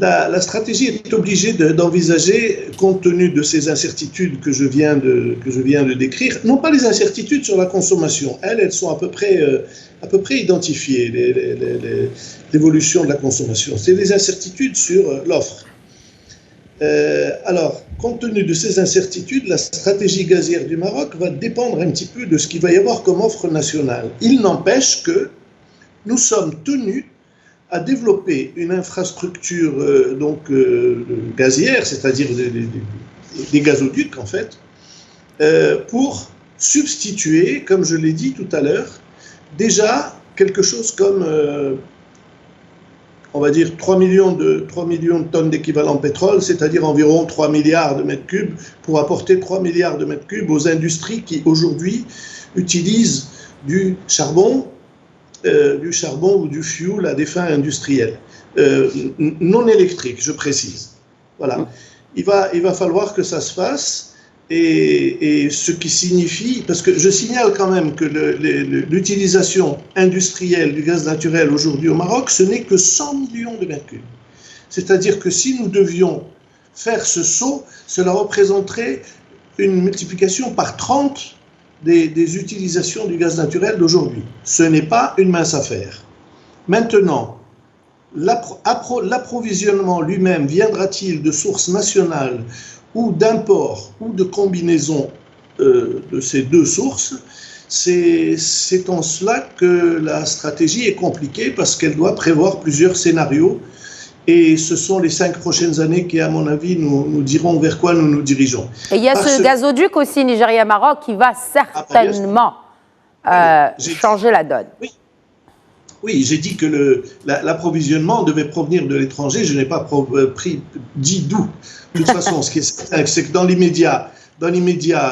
la stratégie est obligée d'envisager, compte tenu de ces incertitudes que je viens de décrire, non pas les incertitudes sur la consommation, elles sont à peu près identifiées, l'évolution de la consommation, c'est les incertitudes sur l'offre. Alors, compte tenu de ces incertitudes, la stratégie gazière du Maroc va dépendre un petit peu de ce qu'il va y avoir comme offre nationale. Il n'empêche que nous sommes tenus à développer une infrastructure gazière, c'est-à-dire des gazoducs en fait, pour substituer, comme je l'ai dit tout à l'heure, déjà quelque chose comme, on va dire, 3 millions de tonnes d'équivalent pétrole, c'est-à-dire environ 3 milliards de mètres cubes, pour apporter 3 milliards de mètres cubes aux industries qui aujourd'hui utilisent du charbon ou du fuel à des fins industrielles, non électriques, je précise. Voilà. Il va falloir que ça se fasse, et ce qui signifie, parce que je signale quand même que l'utilisation industrielle du gaz naturel aujourd'hui au Maroc, ce n'est que 100 millions de mètres cubes. C'est-à-dire que si nous devions faire ce saut, cela représenterait une multiplication par 30 des utilisations du gaz naturel d'aujourd'hui. Ce n'est pas une mince affaire. Maintenant, l'approvisionnement lui-même viendra-t-il de sources nationales ou d'import ou de combinaison de ces deux sources? C'est en cela que la stratégie est compliquée, parce qu'elle doit prévoir plusieurs scénarios, et ce sont les 5 prochaines années qui, à mon avis, nous diront vers quoi nous nous dirigeons. Et il y a ce gazoduc aussi, Nigeria-Maroc, qui va certainement changer la donne. Oui, j'ai dit que l'approvisionnement devait provenir de l'étranger, je n'ai pas dit d'où. De toute façon, ce qui est certain, c'est que dans l'immédiat,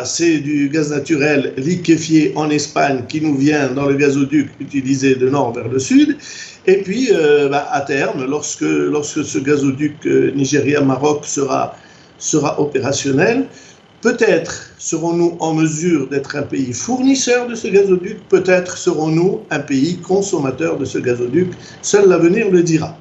c'est du gaz naturel liquéfié en Espagne qui nous vient dans le gazoduc utilisé de nord vers le sud. Et puis, à terme, lorsque ce gazoduc Nigeria-Maroc sera opérationnel, peut-être serons-nous en mesure d'être un pays fournisseur de ce gazoduc, peut-être serons-nous un pays consommateur de ce gazoduc. Seul l'avenir le dira.